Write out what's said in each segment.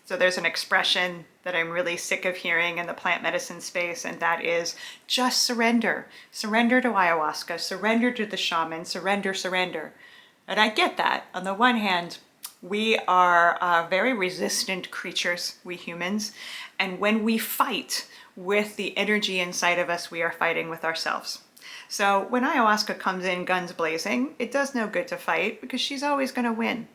So there's an expression that I'm really sick of hearing in the plant medicine space, and that is just surrender. Surrender to ayahuasca, surrender to the shaman, surrender, surrender. And I get that. On the one hand, we are very resistant creatures, we humans. And when we fight with the energy inside of us, we are fighting with ourselves. So when ayahuasca comes in guns blazing, it does no good to fight because she's always going to win.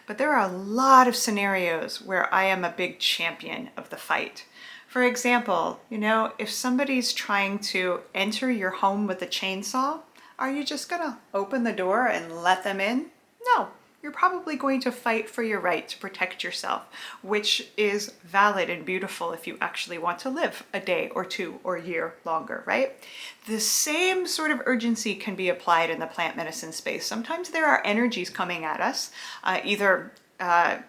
But there are a lot of scenarios where I am a big champion of the fight. For example, if somebody's trying to enter your home with a chainsaw, are you just going to open the door and let them in? No. You're probably going to fight for your right to protect yourself, which is valid and beautiful if you actually want to live a day or two or a year longer, right? The same sort of urgency can be applied in the plant medicine space. Sometimes there are energies coming at us, either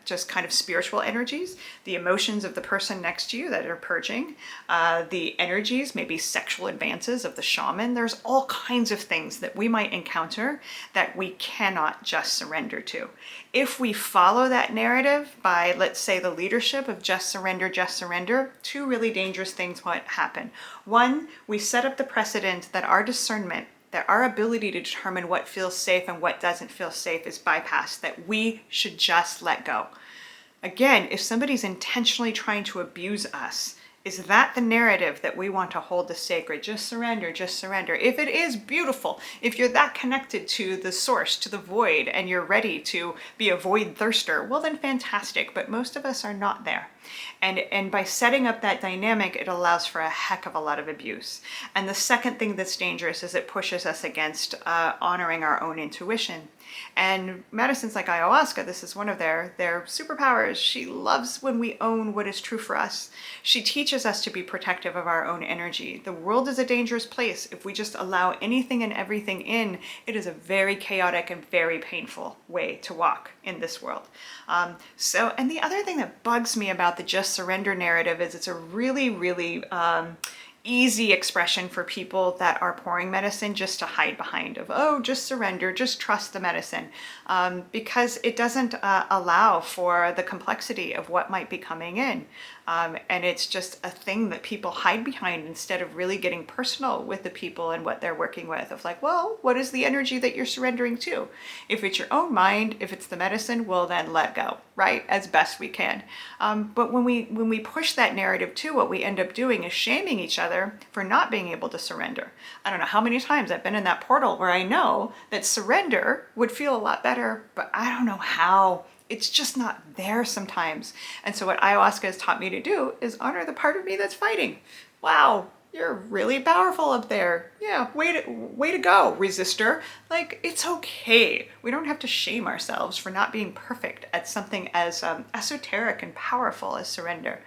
just kind of spiritual energies, the emotions of the person next to you that are purging, the energies, maybe sexual advances of the shaman. There's all kinds of things that we might encounter that we cannot just surrender to. If we follow that narrative by, let's say, the leadership of just surrender, two really dangerous things might happen. One, we set up the precedent that our discernment, that our ability to determine what feels safe and what doesn't feel safe is bypassed, that we should just let go. Again, if somebody's intentionally trying to abuse us, is that the narrative that we want to hold as sacred? Just surrender, just surrender. If it is beautiful, if you're that connected to the source, to the void, and you're ready to be a void thirster, well then fantastic, but most of us are not there. And by setting up that dynamic, it allows for a heck of a lot of abuse. And the second thing that's dangerous is it pushes us against honoring our own intuition. And medicines like ayahuasca, this is one of their superpowers. She loves when we own what is true for us. She teaches us to be protective of our own energy. The world is a dangerous place. If we just allow anything and everything in, it is a very chaotic and very painful way to walk in this world. And the other thing that bugs me about the just surrender narrative is it's a really, really easy expression for people that are pouring medicine just to hide behind of, oh, just surrender, just trust the medicine, because it doesn't allow for the complexity of what might be coming in. And it's just a thing that people hide behind instead of really getting personal with the people and what they're working with, of like, well, what is the energy that you're surrendering to? If it's your own mind, if it's the medicine, well, then let go, right? As best we can. But when we push that narrative too, what we end up doing is shaming each other for not being able to surrender. I don't know how many times I've been in that portal where I know that surrender would feel a lot better, but I don't know how. It's just not there sometimes. And so what ayahuasca has taught me to do is honor the part of me that's fighting. Wow, you're really powerful up there. Yeah, way to go, resistor. Like, it's okay. We don't have to shame ourselves for not being perfect at something as esoteric and powerful as surrender.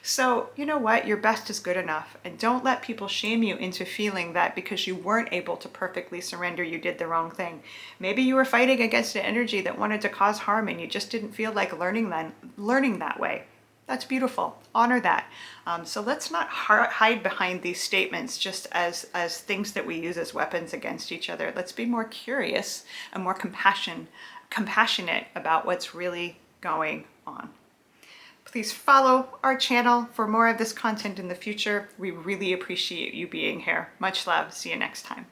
So, you know what? Your best is good enough. And don't let people shame you into feeling that because you weren't able to perfectly surrender, you did the wrong thing. Maybe you were fighting against an energy that wanted to cause harm and you just didn't feel like learning that way. That's beautiful. Honor that. So let's not hide behind these statements just as things that we use as weapons against each other. Let's be more curious and more compassionate about what's really going on. Please follow our channel for more of this content in the future. We really appreciate you being here. Much love. See you next time.